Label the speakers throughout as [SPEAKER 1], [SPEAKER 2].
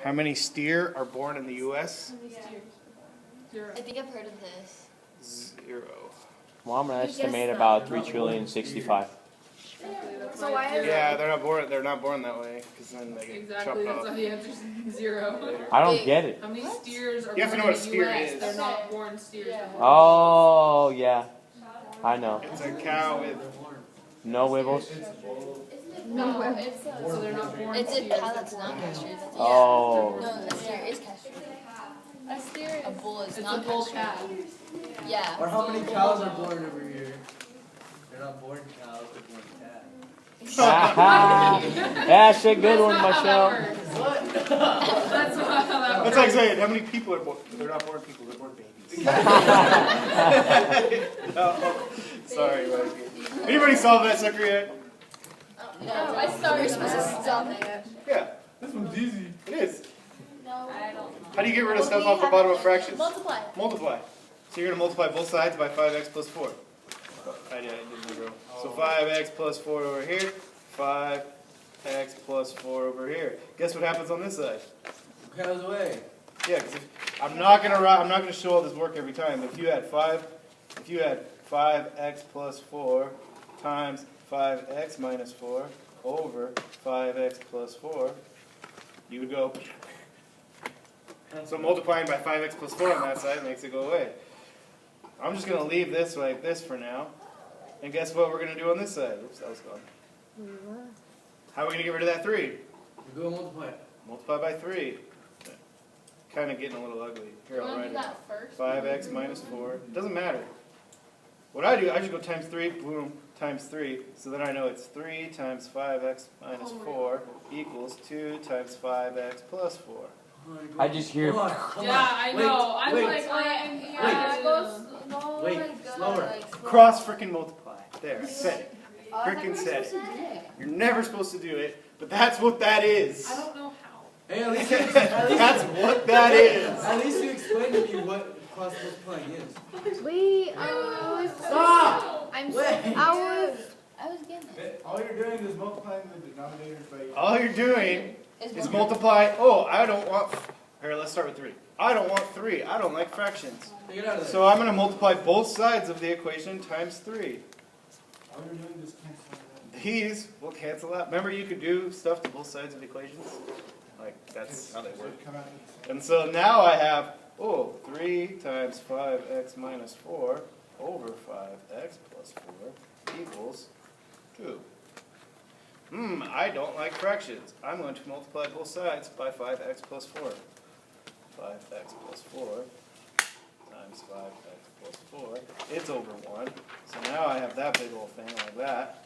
[SPEAKER 1] How many steer are born in the U.S.?
[SPEAKER 2] Zero.
[SPEAKER 3] I think I've heard of this.
[SPEAKER 1] 0.
[SPEAKER 4] Well, I'm gonna estimate about 3,065,000,000,000.
[SPEAKER 3] So why is
[SPEAKER 1] Yeah, they're not born. They're not born that way because then they get
[SPEAKER 2] Exactly,
[SPEAKER 1] chopped
[SPEAKER 2] that's
[SPEAKER 1] off.
[SPEAKER 2] why the answer's 0.
[SPEAKER 4] I don't get it.
[SPEAKER 2] How many steers are
[SPEAKER 1] You have to
[SPEAKER 2] born
[SPEAKER 1] know
[SPEAKER 2] in
[SPEAKER 1] what a
[SPEAKER 2] the
[SPEAKER 1] steer
[SPEAKER 2] US?
[SPEAKER 1] is.
[SPEAKER 2] They're not born steers. They're born
[SPEAKER 4] Oh, yeah. I know.
[SPEAKER 1] It's a cow with.
[SPEAKER 4] No wibbles.
[SPEAKER 3] no? It's
[SPEAKER 2] so they're not born
[SPEAKER 3] it's a
[SPEAKER 2] steers.
[SPEAKER 3] cow that's not castrated. That's
[SPEAKER 4] Oh.
[SPEAKER 3] No, a steer is castrated.
[SPEAKER 5] A steer
[SPEAKER 3] A bull is
[SPEAKER 2] It's a
[SPEAKER 3] not
[SPEAKER 2] bull
[SPEAKER 3] castrated.
[SPEAKER 2] calf.
[SPEAKER 3] Yeah.
[SPEAKER 6] Or how many cows are born every year? They're not born cows, they're born calves.
[SPEAKER 4] That's a good one, Michelle.
[SPEAKER 2] That's how that
[SPEAKER 1] That's like saying how many people are born. They're not born people. They're born babies. Oh, sorry, Mikey. Anybody solve that sucker yet?
[SPEAKER 3] No, I started. You're supposed to stop it.
[SPEAKER 1] Yeah,
[SPEAKER 6] This one's easy.
[SPEAKER 1] it is.
[SPEAKER 3] No, I don't know.
[SPEAKER 1] How do you get rid of stuff off the bottom of fractions?
[SPEAKER 3] Multiply.
[SPEAKER 1] Multiply. So you're going to multiply both sides by 5x plus 4. I did 0. So 5x plus 4 over here, 5x plus 4 over here. Guess what happens on this side?
[SPEAKER 6] Cows away.
[SPEAKER 1] Yeah, because I'm not gonna show all this work every time. But if you had 5x plus 4 times 5x minus 4 over 5x plus 4, you would go. So multiplying by 5x plus 4 on that side makes it go away. I'm just going to leave this like this for now. And guess what we're going to do on this side? Oops, that was gone. How are we going to get rid of that 3?
[SPEAKER 6] You go multiply it.
[SPEAKER 1] Multiply by 3. Kind of getting a little ugly. Here, I'll write it.
[SPEAKER 3] first?
[SPEAKER 1] 5x minus 4. Doesn't matter. What I do, I just go times 3, boom, times 3. So then I know it's 3 times 5x minus 4 equals 2 times 5x plus 4.
[SPEAKER 4] I just hear.
[SPEAKER 6] Come on.
[SPEAKER 2] Yeah, I know. I'm
[SPEAKER 6] wait.
[SPEAKER 2] like,
[SPEAKER 6] Wait, slower.
[SPEAKER 1] Cross frickin' multiply. There, I said it. Frickin' said it. You're never supposed to do it, but that's what that is.
[SPEAKER 2] I don't know how.
[SPEAKER 6] Hey, at least
[SPEAKER 1] That's what that is.
[SPEAKER 6] At least you explained to me what cross multiplying is.
[SPEAKER 5] Wait,
[SPEAKER 6] Stop!
[SPEAKER 5] I was getting it.
[SPEAKER 7] All you're doing is multiplying the denominators by.
[SPEAKER 1] All you're doing is multiply. Oh, I don't want. Here, let's start with 3. I don't want 3. I don't like fractions.
[SPEAKER 6] Take it out of there.
[SPEAKER 1] So I'm going to multiply both sides of the equation times 3.
[SPEAKER 7] All you're doing is canceling that.
[SPEAKER 1] These will cancel out. Remember, you could do stuff to both sides of equations? Like, that's how they work.
[SPEAKER 7] Come out.
[SPEAKER 1] And so now I have, 3 times 5x minus 4 over 5x plus 4 equals 2. I don't like fractions. I'm going to multiply both sides by 5x plus 4. 5x plus 4 times 5x plus 4. It's over 1. So now I have that big old thing like that.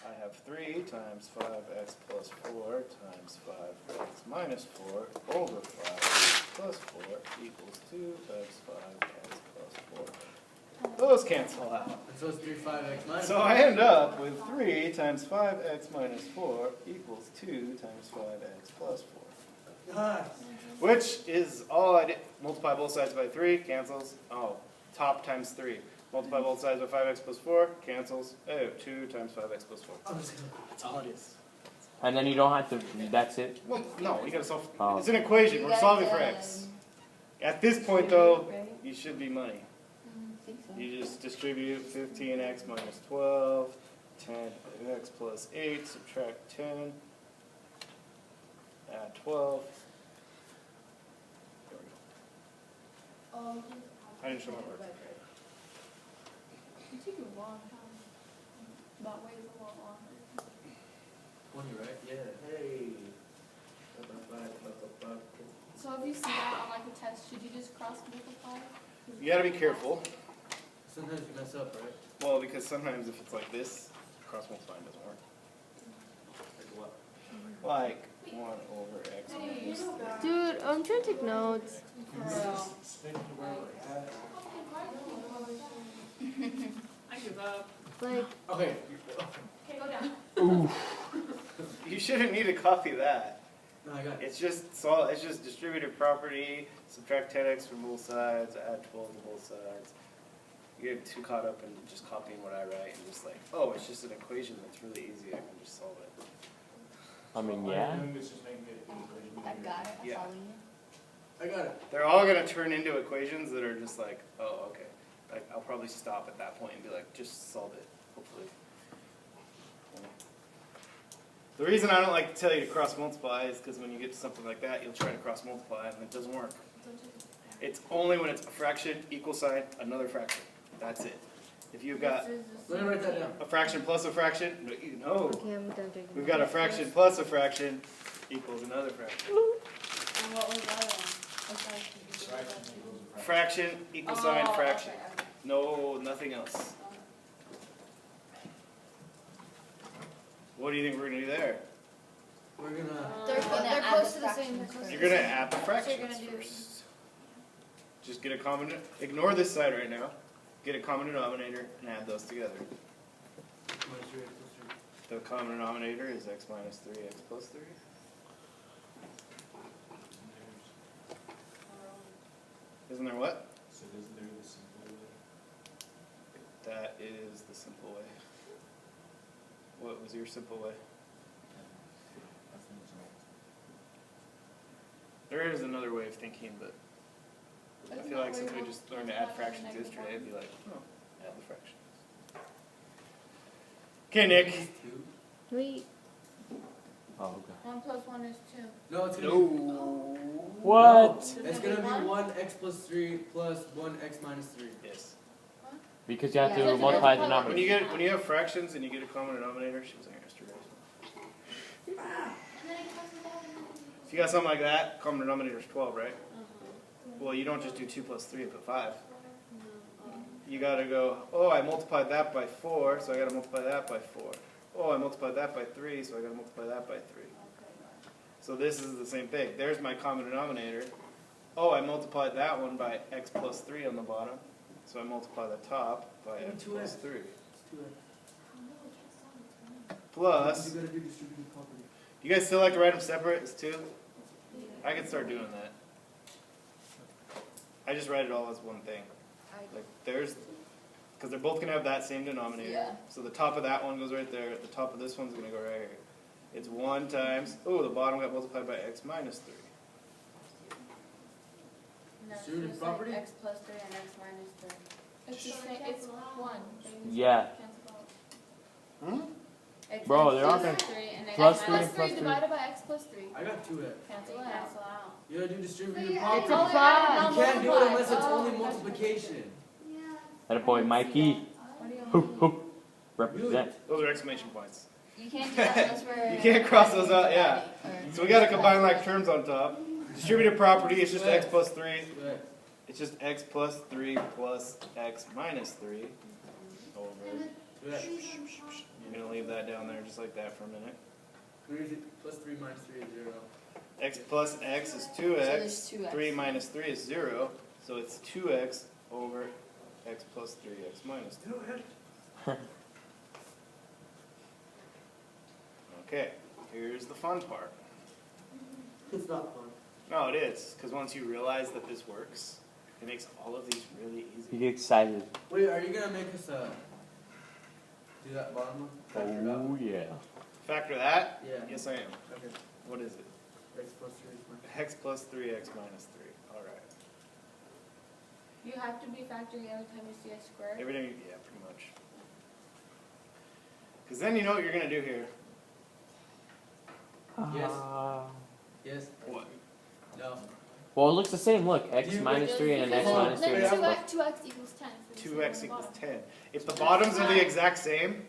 [SPEAKER 1] I have 3 times 5x plus 4 times 5x minus 4 over 5x plus 4 equals 2 times 5x plus 4. Those cancel out.
[SPEAKER 6] And so it's 3 5x minus.
[SPEAKER 1] So I end up with 3 times 5x minus 4 equals 2 times 5x plus 4.
[SPEAKER 6] Nice.
[SPEAKER 1] Which is all I did. Multiply both sides by 3, cancels. Oh, top times 3. Multiply both sides by 5x plus 4, cancels. Oh, 2 times 5x plus 4.
[SPEAKER 6] I'm just gonna.
[SPEAKER 1] That's all it is.
[SPEAKER 4] And then you don't have to. That's it.
[SPEAKER 1] Well, no, you gotta solve.
[SPEAKER 4] Oh.
[SPEAKER 1] It's an equation. We're solving for x. At this point, though, you should be money. You just distribute 15x minus 12, 10x plus 8, subtract 10, add 12. There we go. I didn't show my work.
[SPEAKER 5] It took you a long time. That way is a lot longer.
[SPEAKER 6] 20, right? Yeah.
[SPEAKER 1] Hey.
[SPEAKER 5] So if you see that on like a test, should you just cross multiply?
[SPEAKER 1] You gotta be careful.
[SPEAKER 6] Sometimes you mess up, right?
[SPEAKER 1] Well, because sometimes if it's like this, cross multiplying doesn't work.
[SPEAKER 6] Like what?
[SPEAKER 1] Like 1 over x minus 3.
[SPEAKER 5] Dude, I'm trying to take notes.
[SPEAKER 7] Stick to where we're at.
[SPEAKER 2] I give up.
[SPEAKER 5] Like,
[SPEAKER 6] Okay.
[SPEAKER 5] okay, go down.
[SPEAKER 1] You shouldn't need to copy that.
[SPEAKER 6] No, I got it.
[SPEAKER 1] It's just distributive property, subtract 10x from both sides, add 12 to both sides. You get too caught up in just copying what I write and just like, oh, it's just an equation that's really easy, I can just solve it.
[SPEAKER 4] I mean,
[SPEAKER 7] All
[SPEAKER 4] yeah.
[SPEAKER 7] you're doing is just making it an equation.
[SPEAKER 3] I got it. I'm
[SPEAKER 1] Yeah.
[SPEAKER 3] following you.
[SPEAKER 6] I got it.
[SPEAKER 1] They're all gonna turn into equations that are just like, oh, okay. Like, I'll probably stop at that point and be like, just solve it, hopefully. The reason I don't like to tell you to cross multiply is because when you get to something like that, you'll try to cross multiply and it doesn't work. It's only when it's a fraction, equal sign, another fraction. That's it. If you've got
[SPEAKER 6] Let me write that down.
[SPEAKER 1] a fraction plus a fraction, no.
[SPEAKER 3] Okay, I'm done drinking.
[SPEAKER 1] We've got a fraction plus a fraction equals another fraction.
[SPEAKER 2] And what was that one?
[SPEAKER 7] Fraction equals a fraction.
[SPEAKER 1] Fraction, equal sign,
[SPEAKER 2] Oh,
[SPEAKER 1] fraction.
[SPEAKER 2] okay, okay.
[SPEAKER 1] No, nothing else. What do you think we're gonna do there?
[SPEAKER 6] We're gonna.
[SPEAKER 3] They're
[SPEAKER 5] They're
[SPEAKER 3] add
[SPEAKER 5] close
[SPEAKER 3] the
[SPEAKER 5] to the same.
[SPEAKER 3] fractions.
[SPEAKER 5] They're close to
[SPEAKER 1] You're
[SPEAKER 5] the
[SPEAKER 1] gonna
[SPEAKER 5] same.
[SPEAKER 1] add the
[SPEAKER 5] So
[SPEAKER 1] fractions
[SPEAKER 5] you're gonna do-
[SPEAKER 1] first. Just get a common, ignore this side right now. Get a common denominator and add those together.
[SPEAKER 6] Minus 3x plus 3.
[SPEAKER 1] The common denominator is x minus 3, x plus 3. Isn't there what?
[SPEAKER 7] So isn't there the simple way?
[SPEAKER 1] That is the simple way. What was your simple way?
[SPEAKER 7] I think so.
[SPEAKER 1] There is another way of thinking, but I feel like since we just learned to add fractions yesterday, it'd be like, oh, add the fractions. Okay, Nick.
[SPEAKER 6] 2.
[SPEAKER 3] Wait.
[SPEAKER 4] Oh, okay.
[SPEAKER 5] 1 plus 1 is 2.
[SPEAKER 6] No, it's gonna
[SPEAKER 1] No.
[SPEAKER 4] What?
[SPEAKER 6] be. It's gonna be 1x plus 3 plus 1x minus 3.
[SPEAKER 1] Yes.
[SPEAKER 4] Because you have
[SPEAKER 3] Yeah.
[SPEAKER 4] to multiply the
[SPEAKER 1] When
[SPEAKER 4] numbers.
[SPEAKER 1] when you have fractions and you get a common denominator, she was there yesterday. If you got something like that, common denominator is 12, right? Well, you don't just do 2 plus 3 and put 5. You gotta go, oh, I multiplied that by 4, so I gotta multiply that by 4. Oh, I multiplied that by 3, so I gotta multiply that by 3. So this is the same thing. There's my common denominator. Oh, I multiplied that one by x plus 3 on the bottom, so I multiply the top by x plus 3.
[SPEAKER 6] It's 2x.
[SPEAKER 1] Plus,
[SPEAKER 6] You gotta do distributive property.
[SPEAKER 1] you guys still like to write them separate as 2? I can start doing that. I just write it all as one thing. Like there's, because they're both gonna have that same denominator.
[SPEAKER 3] Yeah.
[SPEAKER 1] So the top of that one goes right there. The top of this one's gonna go right here. It's 1 times. Oh, the bottom got multiplied by x minus 3.
[SPEAKER 5] No, it's
[SPEAKER 6] Distributive
[SPEAKER 5] just
[SPEAKER 6] property?
[SPEAKER 5] like x plus 3 and x minus 3. It's the same. It's 1. They
[SPEAKER 4] Yeah.
[SPEAKER 5] cancel out.
[SPEAKER 1] Hmm?
[SPEAKER 5] X
[SPEAKER 4] Bro,
[SPEAKER 5] plus
[SPEAKER 4] they're all
[SPEAKER 5] 3
[SPEAKER 4] gonna-
[SPEAKER 5] and x
[SPEAKER 4] plus
[SPEAKER 5] minus
[SPEAKER 4] 3 plus 3.
[SPEAKER 5] divided by x plus 3.
[SPEAKER 6] I got 2x.
[SPEAKER 5] Cancel out.
[SPEAKER 6] You gotta do distributive
[SPEAKER 5] It's
[SPEAKER 6] property.
[SPEAKER 5] a plus.
[SPEAKER 6] You can't do it unless it's only multiplication.
[SPEAKER 4] That boy Mikey.
[SPEAKER 5] What do you
[SPEAKER 4] Hoop,
[SPEAKER 5] want?
[SPEAKER 4] hoop. Represent.
[SPEAKER 1] Those are exclamation points.
[SPEAKER 3] You can't do that unless we're.
[SPEAKER 1] You can't cross those out, yeah.
[SPEAKER 3] Or-
[SPEAKER 1] So we gotta combine like terms on top. Distributive property is just x plus 3.
[SPEAKER 6] 2x.
[SPEAKER 1] It's just x plus 3 plus x minus 3 over.
[SPEAKER 6] 2x.
[SPEAKER 1] You're gonna leave that down there just like that for a minute.
[SPEAKER 6] 3 plus 3 minus 3 is 0.
[SPEAKER 1] X plus x is
[SPEAKER 3] So
[SPEAKER 1] 2x.
[SPEAKER 3] there's 2x.
[SPEAKER 1] 3 minus 3 is 0. So it's 2x over x plus 3x minus 3. Okay, here's the fun part.
[SPEAKER 6] It's not fun.
[SPEAKER 1] No, it is, because once you realize that this works, it makes all of these really
[SPEAKER 4] You
[SPEAKER 1] easy.
[SPEAKER 4] get excited.
[SPEAKER 6] Wait, are you gonna make us do that bottom one? Factor it out?
[SPEAKER 4] Oh, yeah.
[SPEAKER 1] Factor that?
[SPEAKER 6] Yeah.
[SPEAKER 1] Yes, I am.
[SPEAKER 6] Okay.
[SPEAKER 1] What is it?
[SPEAKER 6] X plus 3 is minus.
[SPEAKER 1] X plus 3x minus 3. All right.
[SPEAKER 5] You have to be factoring every time you see a square.
[SPEAKER 1] Everything, yeah, pretty much. Because then you know what you're going to do here.
[SPEAKER 6] Yes.
[SPEAKER 4] Ah.
[SPEAKER 6] Yes.
[SPEAKER 1] What?
[SPEAKER 6] No.
[SPEAKER 4] Well, it looks the same. Look, x
[SPEAKER 6] You-
[SPEAKER 4] minus 3 and x
[SPEAKER 6] Hold on.
[SPEAKER 4] minus 3
[SPEAKER 5] Then
[SPEAKER 4] and x
[SPEAKER 5] 2
[SPEAKER 4] plus.
[SPEAKER 5] 2x equals 10. for the
[SPEAKER 1] 2x
[SPEAKER 5] same
[SPEAKER 1] equals
[SPEAKER 5] bottom.
[SPEAKER 1] 10. If the bottoms are the exact same,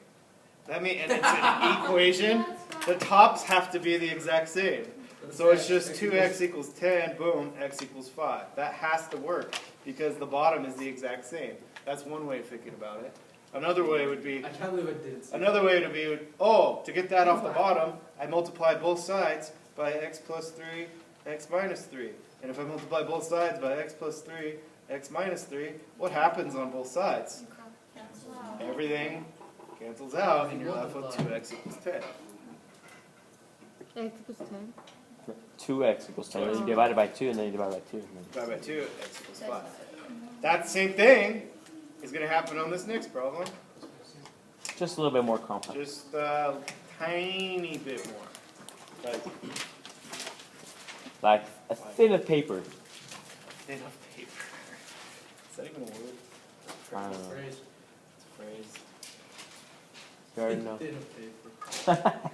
[SPEAKER 1] that means, and it's an equation, the tops have to be the exact same. So it's just 2x equals 10, boom, x equals 5. That has to work because the bottom is the exact same. That's one way of thinking about it. Another way would be,
[SPEAKER 6] I can't believe I did it.
[SPEAKER 1] another way to be, oh, to get that off the bottom, I multiply both sides by x plus 3, x minus 3. And if I multiply both sides by x plus 3, x minus 3, what happens on both sides?
[SPEAKER 5] Cancel out.
[SPEAKER 1] Everything cancels out and you're left with 2x equals 10.
[SPEAKER 3] X equals 10.
[SPEAKER 4] 2x equals 10. You divide it by 2 and then you divide by 2. And then
[SPEAKER 1] Divide by 2, x equals 5. That same thing is going to happen on this next problem.
[SPEAKER 4] just a little bit more complex.
[SPEAKER 1] Just a tiny bit more. Like,
[SPEAKER 4] Like a thin of paper.
[SPEAKER 1] thin of paper. Is that even a word?
[SPEAKER 4] I don't know.
[SPEAKER 6] Phrase.
[SPEAKER 1] It's a phrase.
[SPEAKER 4] You already know.
[SPEAKER 6] Thin of paper.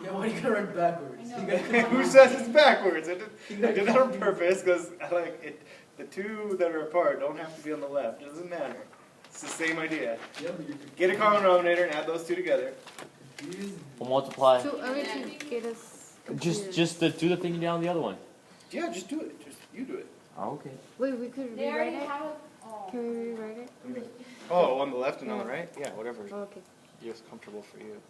[SPEAKER 6] Yeah, why are you gonna run backwards?
[SPEAKER 2] I know.
[SPEAKER 6] You gotta-
[SPEAKER 1] Who says it's backwards? I did that on purpose because I like it. The two that are apart don't have to be on the left. It doesn't matter. It's the same idea.
[SPEAKER 6] Yeah, but you're
[SPEAKER 1] Get a common denominator and add those two together.
[SPEAKER 6] confused.
[SPEAKER 4] We'll multiply.
[SPEAKER 3] So I mean to get us.
[SPEAKER 4] Just do the thing down the other one.
[SPEAKER 1] Yeah, just do it. Just you do it.
[SPEAKER 4] Oh, okay.
[SPEAKER 3] Wait, we could
[SPEAKER 5] They already
[SPEAKER 3] rewrite it.
[SPEAKER 5] have a, oh.
[SPEAKER 3] Can we rewrite it?
[SPEAKER 1] Oh, on the left and on the right? Yeah, whatever
[SPEAKER 3] Oh, okay.
[SPEAKER 1] is comfortable for you.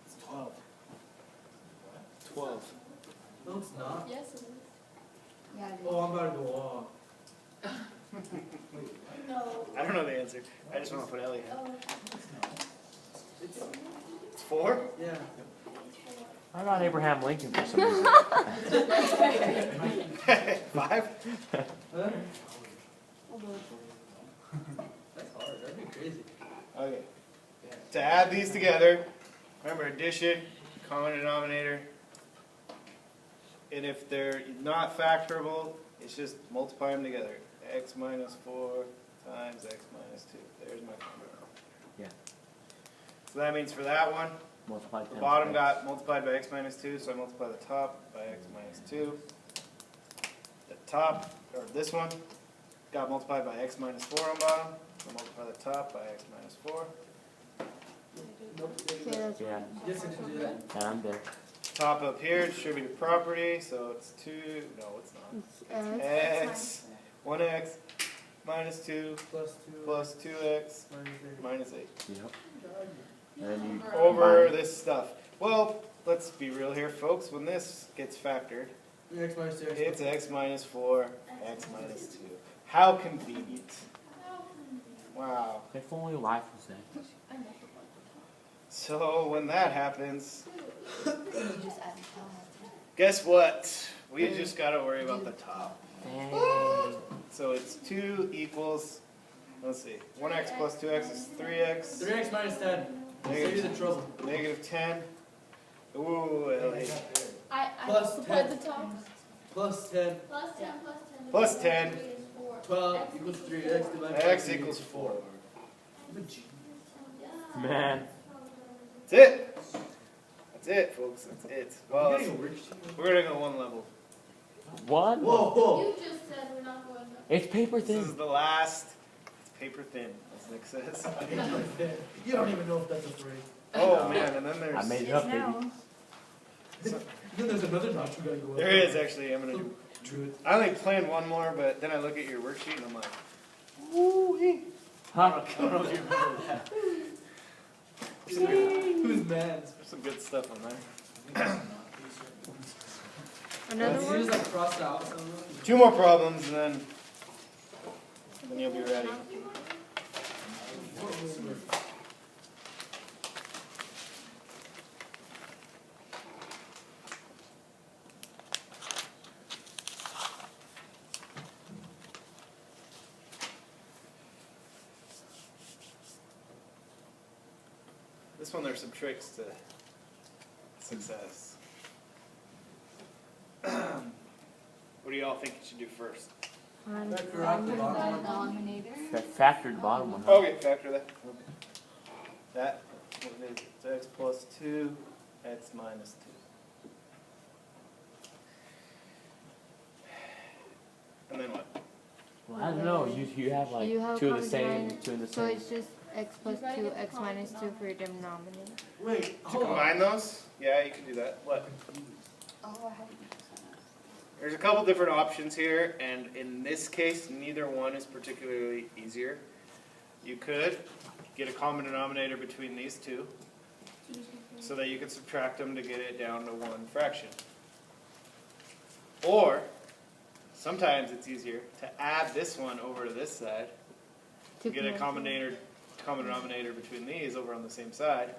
[SPEAKER 1] It's 12. 12.
[SPEAKER 6] No, it's not.
[SPEAKER 5] Yes, it is.
[SPEAKER 3] Yeah.
[SPEAKER 6] Oh, I'm about to go off.
[SPEAKER 5] No.
[SPEAKER 1] I don't know the answer. I just want to put Ellie in.
[SPEAKER 5] Oh,
[SPEAKER 1] It's 4?
[SPEAKER 6] Yeah.
[SPEAKER 4] I got Abraham Lincoln for some reason.
[SPEAKER 1] 5?
[SPEAKER 6] Huh? That's hard. That'd be crazy.
[SPEAKER 1] Okay. To add these together, remember addition, common denominator. And if they're not factorable, it's just multiply them together. X minus 4 times x minus 2. There's my common denominator.
[SPEAKER 4] Yeah.
[SPEAKER 1] So that means for that one,
[SPEAKER 4] Multiply
[SPEAKER 1] the
[SPEAKER 4] 10
[SPEAKER 1] bottom
[SPEAKER 4] times.
[SPEAKER 1] got multiplied by x minus 2, so I multiply the top by x minus 2. The top, or this one, got multiplied by x minus 4 on bottom, so multiply the top by x minus 4.
[SPEAKER 3] Okay, that's
[SPEAKER 4] Yeah,
[SPEAKER 6] Yes, I can do that.
[SPEAKER 4] and I'm there.
[SPEAKER 1] Top up here, distributive property, so it's 2, no it's not.
[SPEAKER 3] X.
[SPEAKER 1] X, 1x, minus 2,
[SPEAKER 6] Plus 2.
[SPEAKER 1] plus 2x,
[SPEAKER 6] Minus
[SPEAKER 1] minus 8.
[SPEAKER 4] Yep. And then you
[SPEAKER 1] Over
[SPEAKER 4] combine.
[SPEAKER 1] this stuff. Well, let's be real here, folks. When this gets factored,
[SPEAKER 6] 8. X minus 2.
[SPEAKER 1] it's x minus 4, x minus 2. How convenient. Wow.
[SPEAKER 4] If only life was there.
[SPEAKER 1] So when that happens,
[SPEAKER 3] You just add the top.
[SPEAKER 1] guess what? We just got to worry about the top.
[SPEAKER 4] Dang.
[SPEAKER 1] So it's 2 equals, let's see, 1x plus 2x is 3x.
[SPEAKER 6] 3x minus 10. Save you the trouble.
[SPEAKER 1] Negative 10. Ooh, LA.
[SPEAKER 5] I
[SPEAKER 6] Plus
[SPEAKER 5] multiplied
[SPEAKER 6] 10.
[SPEAKER 5] the top.
[SPEAKER 6] Plus 10.
[SPEAKER 5] Plus 10 plus 10.
[SPEAKER 1] Plus 10.
[SPEAKER 6] 12 equals 3x divided by
[SPEAKER 1] X
[SPEAKER 6] 3
[SPEAKER 1] equals 4.
[SPEAKER 4] Man.
[SPEAKER 1] That's it. That's it, folks. That's it. Well,
[SPEAKER 6] I'm getting a worksheet.
[SPEAKER 1] we're going to go one level.
[SPEAKER 4] One?
[SPEAKER 6] Whoa, whoa.
[SPEAKER 5] You just said we're not going up.
[SPEAKER 4] It's paper
[SPEAKER 1] This is
[SPEAKER 4] thin.
[SPEAKER 1] the last. It's paper thin, as Nick says.
[SPEAKER 6] You don't even know if that's a phrase.
[SPEAKER 1] Oh, man. And then
[SPEAKER 4] I
[SPEAKER 1] there's.
[SPEAKER 4] made it up, baby.
[SPEAKER 6] Then there's another notch you gotta go up.
[SPEAKER 1] There is, actually. I'm going to do.
[SPEAKER 6] Truth.
[SPEAKER 1] I only planned one more, but then I look at your worksheet and I'm like, ooh,
[SPEAKER 4] Huh?
[SPEAKER 7] I don't know if you remember that.
[SPEAKER 6] Who's mad?
[SPEAKER 1] There's some good stuff on there.
[SPEAKER 7] I think it's not these certain ones.
[SPEAKER 2] Another
[SPEAKER 6] You
[SPEAKER 2] one?
[SPEAKER 6] just like cross out some of them.
[SPEAKER 1] 2 more problems and then you'll be ready. This one, there's some tricks to success. What do y'all think you should do first?
[SPEAKER 6] Factor out the bottom one.
[SPEAKER 3] Denominator.
[SPEAKER 4] Factor the bottom one. Huh?
[SPEAKER 1] Okay, factor that. That, what is it? It's x plus 2, x minus 2. And then what?
[SPEAKER 4] Well, I don't know. You have like
[SPEAKER 2] You have
[SPEAKER 4] two of the
[SPEAKER 2] common
[SPEAKER 4] same,
[SPEAKER 2] denominator,
[SPEAKER 4] two in the
[SPEAKER 2] So
[SPEAKER 4] same.
[SPEAKER 2] it's just x plus 2, x minus 2 for your denominator.
[SPEAKER 6] Wait,
[SPEAKER 1] To
[SPEAKER 6] hold on.
[SPEAKER 1] combine those? Yeah, you can do that. What?
[SPEAKER 3] Oh, I haven't done
[SPEAKER 1] There's a couple different options here, and in this case, neither one is particularly easier. You could get a common denominator between these two, so that you can subtract them to get it down to one fraction. Or, sometimes it's easier to add this one over to this side, to get a common denominator between these over on the same side.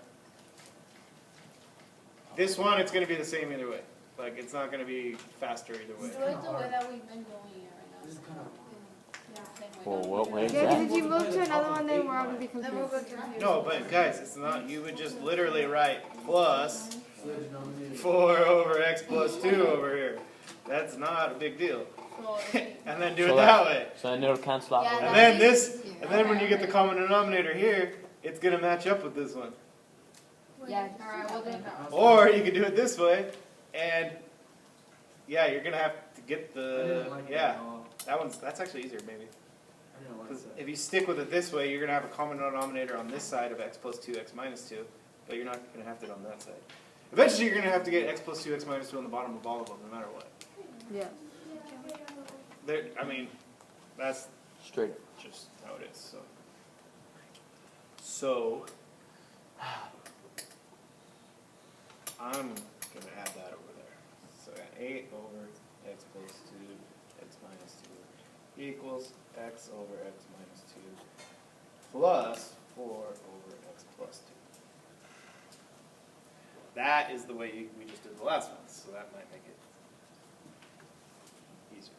[SPEAKER 1] This one, it's going to be the same either way. Like, it's not going to be faster either way.
[SPEAKER 5] Do it the way that we've been doing it right
[SPEAKER 6] This is
[SPEAKER 5] now.
[SPEAKER 6] kind of.
[SPEAKER 4] Well, what way is
[SPEAKER 2] Yeah, because
[SPEAKER 4] that?
[SPEAKER 2] if you move to another one, then we're all gonna be
[SPEAKER 5] Then we'll
[SPEAKER 2] confused.
[SPEAKER 5] get confused.
[SPEAKER 1] No, but guys, it's not, you would just literally write plus
[SPEAKER 6] The denominator.
[SPEAKER 1] 4 over x plus 2 over here. That's not a big deal.
[SPEAKER 5] So,
[SPEAKER 1] And then do it
[SPEAKER 4] So
[SPEAKER 1] that way.
[SPEAKER 4] So then it'll cancel out.
[SPEAKER 3] Yeah,
[SPEAKER 4] over
[SPEAKER 1] And
[SPEAKER 4] there.
[SPEAKER 1] then this, and then when you get the common denominator here, it's going to match up with this one.
[SPEAKER 3] Yeah.
[SPEAKER 5] Alright, we'll do it that way.
[SPEAKER 1] Or you can do it this way, and yeah, you're going to have to get
[SPEAKER 6] I
[SPEAKER 1] the,
[SPEAKER 6] didn't like
[SPEAKER 1] yeah,
[SPEAKER 6] that at all.
[SPEAKER 1] that's actually easier maybe.
[SPEAKER 6] I didn't like
[SPEAKER 1] Because
[SPEAKER 6] that.
[SPEAKER 1] if you stick with it this way, you're going to have a common denominator on this side of x plus 2, x minus 2, but you're not going to have it on that side. Eventually you're going to have to get x plus 2, x minus 2 on the bottom of all of them, no matter what.
[SPEAKER 2] Yeah.
[SPEAKER 1] There, I mean, that's
[SPEAKER 4] Straight.
[SPEAKER 1] just how it is. So I'm gonna add that over there. So I got 8 over x plus 2, x minus 2 equals x over x minus 2 plus 4 over x plus 2. That is the way we just did the last one, so that might make it easier.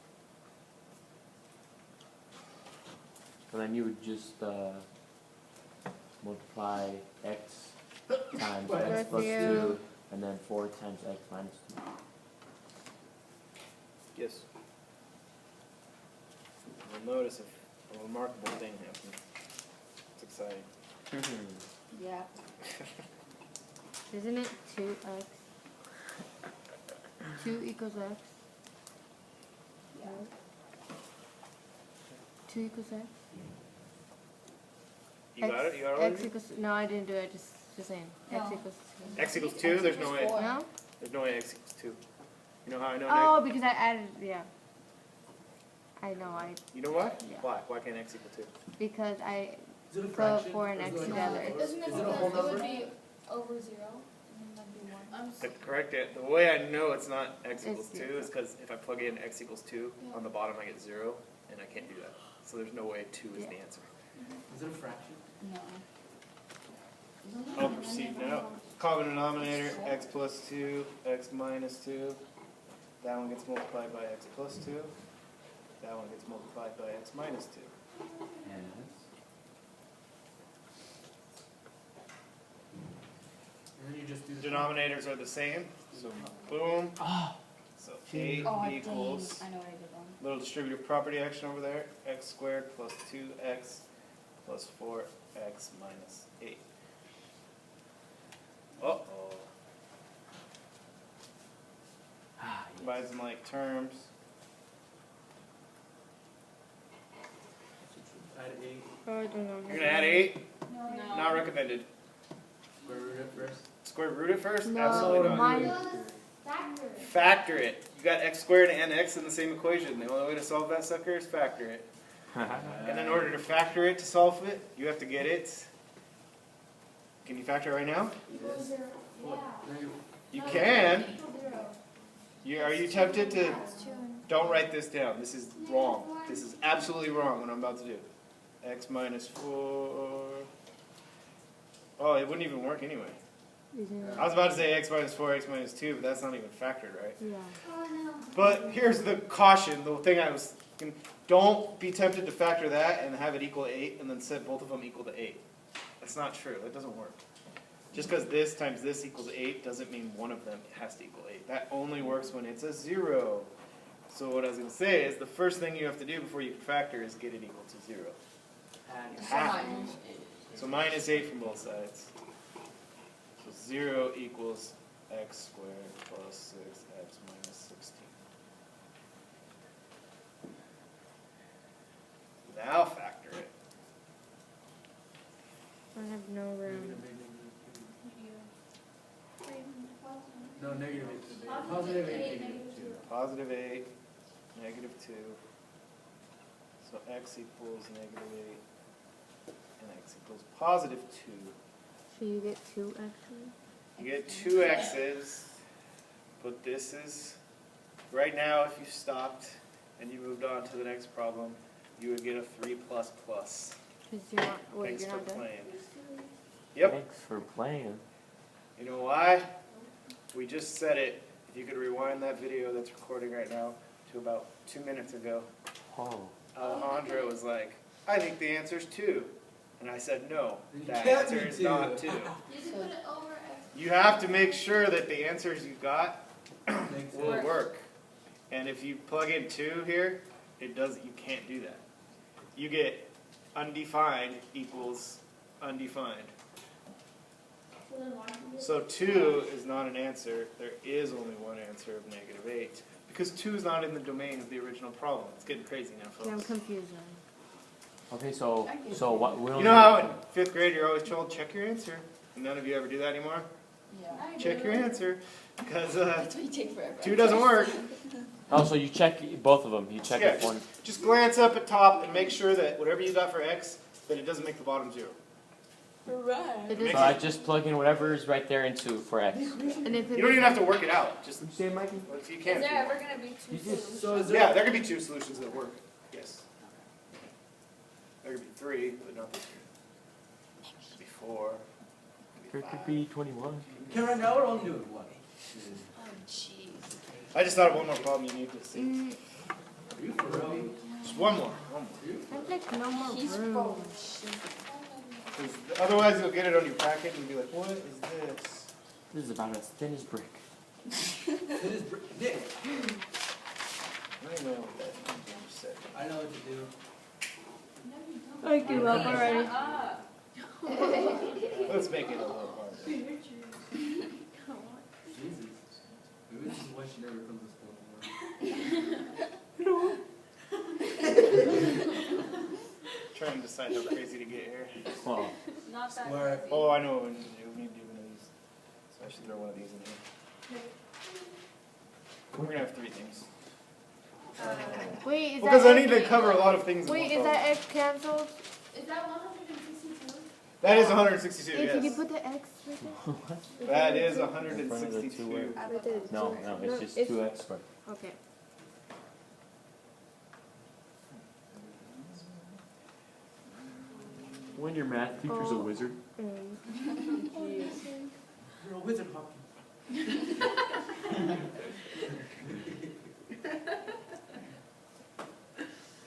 [SPEAKER 4] And then you would just multiply x times
[SPEAKER 6] Right.
[SPEAKER 4] x plus
[SPEAKER 2] Yeah.
[SPEAKER 4] 2, and then 4 times x minus 2.
[SPEAKER 1] Yes. You'll notice a remarkable thing happens. It's exciting.
[SPEAKER 3] Yeah.
[SPEAKER 2] Isn't it 2x? 2 equals x.
[SPEAKER 3] Yeah.
[SPEAKER 2] 2 equals x.
[SPEAKER 1] You got it? You got it?
[SPEAKER 2] X equals, no, I didn't do it, just saying. X
[SPEAKER 3] No.
[SPEAKER 2] equals 2.
[SPEAKER 1] X equals 2? There's no way.
[SPEAKER 2] No?
[SPEAKER 1] There's no way x equals 2. You know how I know?
[SPEAKER 2] Oh, because I added, yeah. I know,
[SPEAKER 1] You know why?
[SPEAKER 2] Yeah.
[SPEAKER 1] Why? Why can't x equal 2?
[SPEAKER 2] because I,
[SPEAKER 6] Is it a
[SPEAKER 2] So
[SPEAKER 6] fraction?
[SPEAKER 2] 4 and
[SPEAKER 6] Or is
[SPEAKER 2] x
[SPEAKER 6] it like a
[SPEAKER 2] together.
[SPEAKER 6] whole number?
[SPEAKER 5] Isn't it
[SPEAKER 6] Is it a
[SPEAKER 5] because
[SPEAKER 6] whole
[SPEAKER 5] it
[SPEAKER 6] number?
[SPEAKER 5] would be over 0? And then that'd be 1. I'm
[SPEAKER 1] The correct the way I know it's not x equals
[SPEAKER 2] It's
[SPEAKER 1] 2 is because if I plug in x equals 2, on the bottom I get 0, and I can't do that. So there's no way 2 is the
[SPEAKER 2] Yeah.
[SPEAKER 1] answer.
[SPEAKER 6] Is it a fraction?
[SPEAKER 3] No.
[SPEAKER 1] I'll proceed now. Common denominator, x plus 2, x minus 2. That one gets multiplied by x plus 2. That one gets multiplied by x minus 2.
[SPEAKER 6] And then you just do the
[SPEAKER 1] Denominators are the same, so boom. So 8
[SPEAKER 3] Oh, dang.
[SPEAKER 1] equals,
[SPEAKER 3] I know what I did wrong.
[SPEAKER 1] little distributive property action over there, x squared plus 2x plus 4x minus 8. Uh-oh. Combines them like terms.
[SPEAKER 6] add 8.
[SPEAKER 2] oh, I don't know.
[SPEAKER 1] You're going to add 8?
[SPEAKER 5] No.
[SPEAKER 1] Not recommended.
[SPEAKER 6] Square root it first.
[SPEAKER 1] Square root it first?
[SPEAKER 2] No,
[SPEAKER 1] Absolutely not.
[SPEAKER 2] mine-
[SPEAKER 1] Factor it. You got x squared and x in the same equation. The only way to solve that sucker is factor it. And in order to factor it to solve it, you have to get it. Can you factor it right now? You can. Are you tempted to? Don't write this down. This is wrong. This is absolutely wrong what I'm about to do. X minus 4. Oh, it wouldn't even work anyway. I was about to say x minus 4, x minus 2, but that's not even factored, right?
[SPEAKER 2] Yeah.
[SPEAKER 1] But here's the caution, the thing I was thinking, don't be tempted to factor that and have it equal 8 and then set both of them equal to 8. That's not true. It doesn't work. Just because this times this equals 8 doesn't mean one of them has to equal 8. That only works when it's a 0. So what I was going to say is the first thing you have to do before you can factor is get it equal to 0. You have to. So minus 8 from both sides. So 0 equals x squared plus 6x minus 16. Now factor it.
[SPEAKER 2] I have no room.
[SPEAKER 6] No, negative 8. Positive 8, negative 2.
[SPEAKER 1] Positive 8, negative 2. So x equals negative 8, and x equals positive 2.
[SPEAKER 2] So you get 2 x's?
[SPEAKER 1] You get 2 x's, but this is, right now if you stopped and you moved on to the next problem, you would get a 3 plus plus.
[SPEAKER 2] Because you're not, wait,
[SPEAKER 1] Thanks
[SPEAKER 2] you're
[SPEAKER 1] for
[SPEAKER 2] not done?
[SPEAKER 1] playing. Yep.
[SPEAKER 4] Thanks for playing.
[SPEAKER 1] You know why? We just said it. If you could rewind that video that's recording right now to about 2 minutes ago,
[SPEAKER 4] Oh.
[SPEAKER 1] Alejandro was like, I think the answer's 2. And I said, no, that
[SPEAKER 6] can't
[SPEAKER 1] answer
[SPEAKER 6] be
[SPEAKER 1] is
[SPEAKER 6] 2.
[SPEAKER 1] not 2.
[SPEAKER 5] You can put it over x.
[SPEAKER 1] You have to make sure that the answers you got
[SPEAKER 6] Makes
[SPEAKER 1] will
[SPEAKER 6] sense.
[SPEAKER 1] work. And if you plug in 2 here, it does. You can't do that. You get undefined equals undefined. So 2 is not an answer. There is only one answer of negative 8. Because 2 is not in the domain of the original problem. It's getting crazy now,
[SPEAKER 2] Yeah, I'm
[SPEAKER 1] folks.
[SPEAKER 2] confused now.
[SPEAKER 4] Okay, so what will
[SPEAKER 1] You know how in 5th grade you're always told, check your answer? And none of you ever do that anymore?
[SPEAKER 3] Yeah.
[SPEAKER 1] Check your answer. Because
[SPEAKER 3] That's why you take forever.
[SPEAKER 1] 2 doesn't work.
[SPEAKER 4] Oh, so you check both of them. You check
[SPEAKER 1] Yeah,
[SPEAKER 4] if one.
[SPEAKER 1] just glance up at top and make sure that whatever you got for x, that it doesn't make the bottom 0.
[SPEAKER 3] Right.
[SPEAKER 2] It
[SPEAKER 1] Makes
[SPEAKER 2] is,
[SPEAKER 4] So I just plug in whatever is right there into for x.
[SPEAKER 2] and if
[SPEAKER 1] You don't even have to work it out. Just
[SPEAKER 4] You say, Mikey?
[SPEAKER 1] you
[SPEAKER 5] Is
[SPEAKER 1] can.
[SPEAKER 5] there ever going to be 2
[SPEAKER 4] You just-
[SPEAKER 5] solutions?
[SPEAKER 6] So is there,
[SPEAKER 1] Yeah, there could be 2 solutions that work. Yes. There could be 3, but not this 3. Could be 4.
[SPEAKER 4] There could be 21.
[SPEAKER 6] can right now we're only doing one.
[SPEAKER 3] Oh, jeez.
[SPEAKER 1] I just thought of one more problem you need to see.
[SPEAKER 6] Are you for real?
[SPEAKER 1] Just one more. One more.
[SPEAKER 2] I've like no more
[SPEAKER 3] He's
[SPEAKER 2] room.
[SPEAKER 3] full of shit.
[SPEAKER 1] 'Cause otherwise you'll get it on your packet and you'll be like, what is this?
[SPEAKER 4] This is about as thin as brick.
[SPEAKER 6] It is Nick.
[SPEAKER 1] I don't know what that means. Said.
[SPEAKER 6] I know what to do.
[SPEAKER 2] I give up already.
[SPEAKER 1] Let's make it a little harder.
[SPEAKER 6] Jesus. Maybe this is why she never comes to school anymore.
[SPEAKER 1] Trying to decide how crazy to get here.
[SPEAKER 4] Well,
[SPEAKER 5] Not that
[SPEAKER 6] Square.
[SPEAKER 5] crazy.
[SPEAKER 1] Oh, I know what we need to do. We need to do one of these. So I should throw one of these in here. We're going to have 3 things.
[SPEAKER 2] Wait, is
[SPEAKER 1] Because
[SPEAKER 2] that
[SPEAKER 1] I need to cover a lot of things in
[SPEAKER 2] Wait,
[SPEAKER 1] one
[SPEAKER 2] is
[SPEAKER 1] problem.
[SPEAKER 2] that x cancelled?
[SPEAKER 5] Is that 162?
[SPEAKER 1] That is 162,
[SPEAKER 2] Wait, can you
[SPEAKER 1] yes.
[SPEAKER 2] put the x right there?
[SPEAKER 1] That is
[SPEAKER 4] In front of the 2
[SPEAKER 1] 162.
[SPEAKER 4] words.
[SPEAKER 2] Right there.
[SPEAKER 4] no, it's just 2x squared.
[SPEAKER 2] Okay.
[SPEAKER 4] When your math teacher's a wizard.
[SPEAKER 6] You're a wizard, Hockey.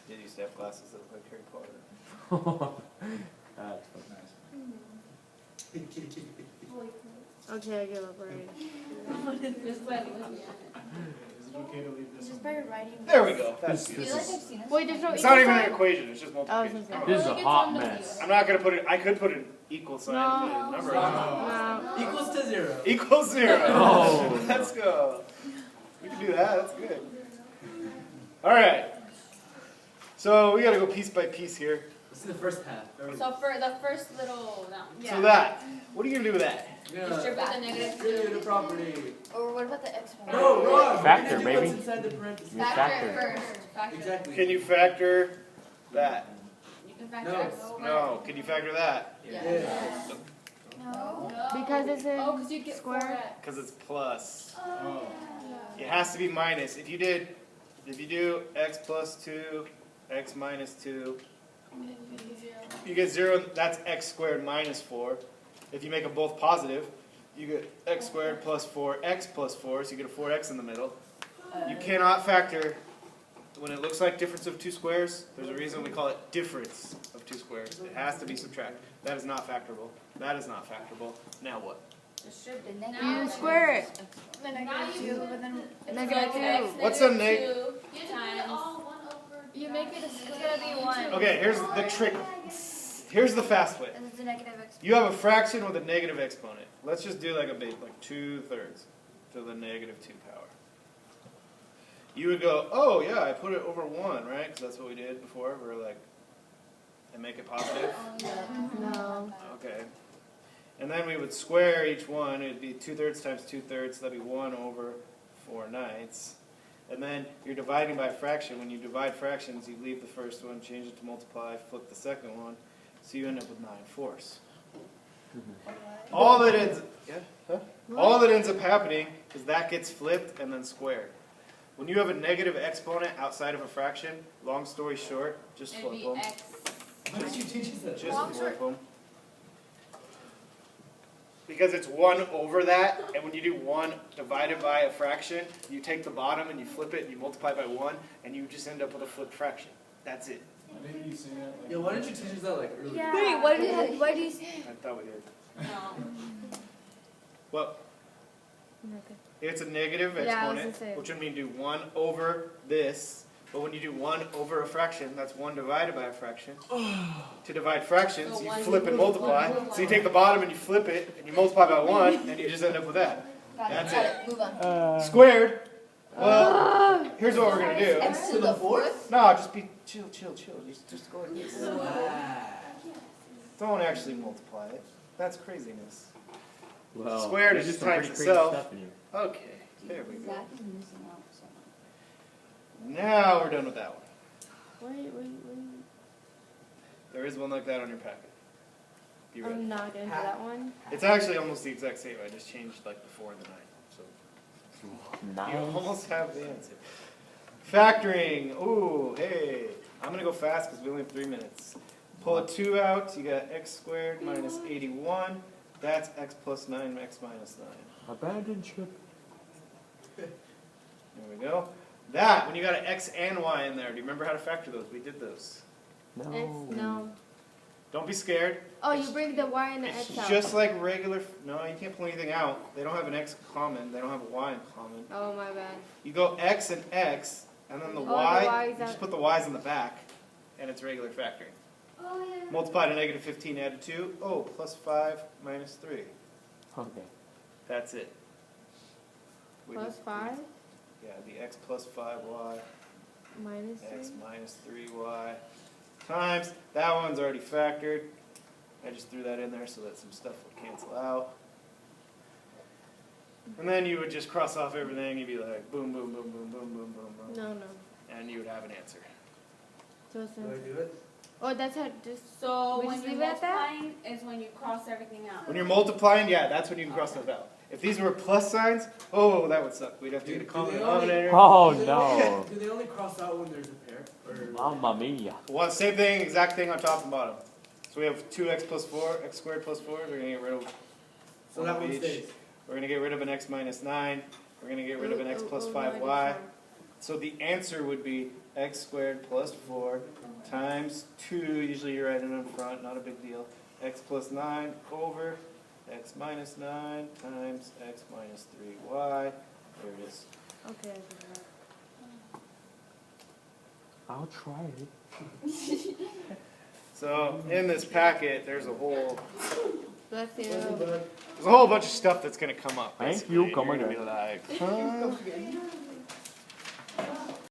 [SPEAKER 1] Did used to have glasses that look like Harry Potter.
[SPEAKER 4] That's
[SPEAKER 2] Okay, I give up already.
[SPEAKER 5] Just by looking at it.
[SPEAKER 1] Is it okay to leave this
[SPEAKER 3] Just
[SPEAKER 1] one?
[SPEAKER 3] by writing.
[SPEAKER 1] There we go. That's
[SPEAKER 4] This
[SPEAKER 3] I
[SPEAKER 1] good.
[SPEAKER 3] feel like I've seen it.
[SPEAKER 2] Wait, there's no
[SPEAKER 1] It's not
[SPEAKER 2] equal
[SPEAKER 1] even an
[SPEAKER 2] sign?
[SPEAKER 1] equation, it's just
[SPEAKER 2] I was
[SPEAKER 1] multiplication.
[SPEAKER 2] gonna
[SPEAKER 4] This is a hot
[SPEAKER 5] It's on the
[SPEAKER 4] mess.
[SPEAKER 1] I'm not going to put it, I could put an equal sign and put a number on
[SPEAKER 2] No.
[SPEAKER 6] Equals to 0.
[SPEAKER 1] it. Equals 0.
[SPEAKER 4] Oh.
[SPEAKER 1] Let's go. We can do that, that's good. Alright. So we got to go piece by piece here.
[SPEAKER 6] This is the first half.
[SPEAKER 5] So for the first little, no.
[SPEAKER 1] So that, what are you going to do with that?
[SPEAKER 6] Yeah.
[SPEAKER 5] Strip out the negative
[SPEAKER 6] Strip
[SPEAKER 5] 2.
[SPEAKER 6] the property.
[SPEAKER 3] Or what about the x one?
[SPEAKER 6] No, wrong.
[SPEAKER 4] Factor,
[SPEAKER 6] We're gonna do
[SPEAKER 4] baby.
[SPEAKER 6] what's inside the parentheses.
[SPEAKER 4] You
[SPEAKER 5] Factor
[SPEAKER 4] factor.
[SPEAKER 5] it first. Factor it.
[SPEAKER 6] Exactly.
[SPEAKER 1] Can you factor that.
[SPEAKER 5] You can factor
[SPEAKER 6] No.
[SPEAKER 5] x over.
[SPEAKER 1] No, can you factor that?
[SPEAKER 6] Yeah.
[SPEAKER 5] No.
[SPEAKER 2] Because it's in
[SPEAKER 5] Oh, because you get
[SPEAKER 2] square.
[SPEAKER 5] 4x.
[SPEAKER 1] Because it's plus.
[SPEAKER 7] Oh.
[SPEAKER 1] It has to be minus. If you do x plus 2, x minus 2, you get 0. That's x squared minus 4. If you make them both positive, you get x squared plus 4x plus 4, so you get a 4x in the middle. You cannot factor when it looks like difference of two squares. There's a reason we call it difference of two squares. It has to be subtracted. That is not factorable. That is not factorable. Now what?
[SPEAKER 2] You square it.
[SPEAKER 5] The -2, but then
[SPEAKER 2] -2.
[SPEAKER 1] What's a neg?
[SPEAKER 5] you make it a square.
[SPEAKER 3] It's gonna be 1.
[SPEAKER 1] Okay, here's the trick. Here's the fast way.
[SPEAKER 3] And it's a negative x.
[SPEAKER 1] You have a fraction with a negative exponent. Let's just do like a big, like 2/3 to the -2 power. You would go, oh yeah, I put it over 1, right? Because that's what we did before. We were like, and make it positive.
[SPEAKER 2] No.
[SPEAKER 1] Okay. And then we would square each one. It'd be 2/3 times 2/3. So that'd be 1/4. And then you're dividing by a fraction. When you divide fractions, you leave the first one, change it to multiply, flip the second one. So you end up with 9/4. All that ends up happening is that gets flipped and then squared. When you have a negative exponent outside of a fraction, long story short, just
[SPEAKER 5] It'd
[SPEAKER 1] flip
[SPEAKER 5] be
[SPEAKER 1] them.
[SPEAKER 5] x.
[SPEAKER 6] Why did you teach us that?
[SPEAKER 1] Just flip them. Because it's 1 over that, and when you do 1 divided by a fraction, you take the bottom and you flip it and you multiply by 1, and you just end up with a flipped fraction. That's it.
[SPEAKER 7] Maybe you say that like.
[SPEAKER 6] Yeah, why didn't you teach us that like earlier?
[SPEAKER 3] Yeah.
[SPEAKER 2] Wait, why do you?
[SPEAKER 1] I thought we did.
[SPEAKER 5] No.
[SPEAKER 1] Well,
[SPEAKER 2] Okay.
[SPEAKER 1] it's a negative
[SPEAKER 2] Yeah, I was
[SPEAKER 1] exponent,
[SPEAKER 2] gonna say.
[SPEAKER 1] which would mean do 1 over this. But when you do 1 over a fraction, that's 1 divided by a fraction. To divide fractions,
[SPEAKER 5] So
[SPEAKER 1] you
[SPEAKER 5] one
[SPEAKER 1] flip and
[SPEAKER 5] equals
[SPEAKER 1] multiply.
[SPEAKER 5] one over
[SPEAKER 1] So you take the bottom and you flip it, and you multiply by 1, and you just end up with that. That's it.
[SPEAKER 3] Move on.
[SPEAKER 1] Squared. Well, here's what we're going to do.
[SPEAKER 3] X to the 4th?
[SPEAKER 1] No, just be chill. Just go like this. Don't actually multiply it. That's craziness.
[SPEAKER 4] Well,
[SPEAKER 1] Squared
[SPEAKER 4] there's
[SPEAKER 1] is just
[SPEAKER 4] some
[SPEAKER 1] times
[SPEAKER 4] pretty crazy
[SPEAKER 1] itself.
[SPEAKER 4] stuff in here.
[SPEAKER 1] Okay, there we go.
[SPEAKER 3] Zach is missing out somewhere.
[SPEAKER 1] Now we're done with that one.
[SPEAKER 2] Wait.
[SPEAKER 1] There is one like that on your packet. You ready?
[SPEAKER 2] I'm not gonna do that one.
[SPEAKER 1] It's actually almost the exact same. I just changed like the 4 and the 9. So you
[SPEAKER 4] Nice.
[SPEAKER 1] almost have the answer. Factoring. Ooh, hey. I'm going to go fast because we only have 3 minutes. Pull a 2 out. You got x squared minus 81. That's x plus 9, x minus 9.
[SPEAKER 4] Abandoned ship.
[SPEAKER 1] There we go. That, when you got an x and y in there, do you remember how to factor those? We did those.
[SPEAKER 4] No.
[SPEAKER 2] No.
[SPEAKER 1] Don't be scared.
[SPEAKER 2] Oh, you bring the y and the
[SPEAKER 1] It's
[SPEAKER 2] x out.
[SPEAKER 1] just like regular. No, you can't pull anything out. They don't have an x common. They don't have a y in common.
[SPEAKER 2] Oh my bad.
[SPEAKER 1] You go x, and then the
[SPEAKER 2] Oh, the
[SPEAKER 1] y,
[SPEAKER 2] y's
[SPEAKER 1] you just
[SPEAKER 2] out.
[SPEAKER 1] put the y's in the back, and it's regular factoring. Multiply to negative 15, add to 2. Oh, plus 5 minus 3.
[SPEAKER 4] Okay.
[SPEAKER 1] That's it. We
[SPEAKER 2] Plus
[SPEAKER 1] did-
[SPEAKER 2] 5
[SPEAKER 1] Yeah, the x plus 5y,
[SPEAKER 2] minus
[SPEAKER 1] x
[SPEAKER 2] 3.
[SPEAKER 1] minus 3y, times, that one's already factored. I just threw that in there so that some stuff would cancel out. And then you would just cross off everything. You'd be like, boom, boom, boom, boom, boom, boom, boom, boom.
[SPEAKER 2] No.
[SPEAKER 1] And you would have an answer.
[SPEAKER 2] So it's
[SPEAKER 6] Do I do it?
[SPEAKER 2] oh, that's how just.
[SPEAKER 5] So
[SPEAKER 2] We
[SPEAKER 5] when
[SPEAKER 2] just
[SPEAKER 5] you're
[SPEAKER 2] leave it at that?
[SPEAKER 5] multiplying is when you cross everything out.
[SPEAKER 1] When you're multiplying, yeah, that's when you can cross stuff out. If these were plus signs, oh, that would suck. We'd have to get a common denominator.
[SPEAKER 4] Oh
[SPEAKER 6] Do they
[SPEAKER 4] no.
[SPEAKER 6] only- Do they only cross out when there's a pair? Or
[SPEAKER 4] Mamma mia.
[SPEAKER 1] Well, same thing, exact thing on top and bottom. So we have 2x plus 4, x squared plus 4. We're going to get rid of
[SPEAKER 6] so that
[SPEAKER 1] one
[SPEAKER 6] one
[SPEAKER 1] of each.
[SPEAKER 6] stays.
[SPEAKER 1] We're going to get rid of an x minus 9. We're going to get rid of an x plus
[SPEAKER 2] no,
[SPEAKER 1] 5y. So the answer would be x squared plus 4 times 2. Usually you write it in front, not a big deal. X plus 9 over x minus 9 times x minus 3y. There it is.
[SPEAKER 2] Okay.
[SPEAKER 4] I'll try it.
[SPEAKER 1] So in this packet, there's a whole
[SPEAKER 2] Bless you.
[SPEAKER 1] bunch of stuff that's going to come up.
[SPEAKER 4] Thank
[SPEAKER 1] basically,
[SPEAKER 4] you,
[SPEAKER 1] and
[SPEAKER 4] come
[SPEAKER 1] you're gonna
[SPEAKER 4] again.
[SPEAKER 1] be like, huh?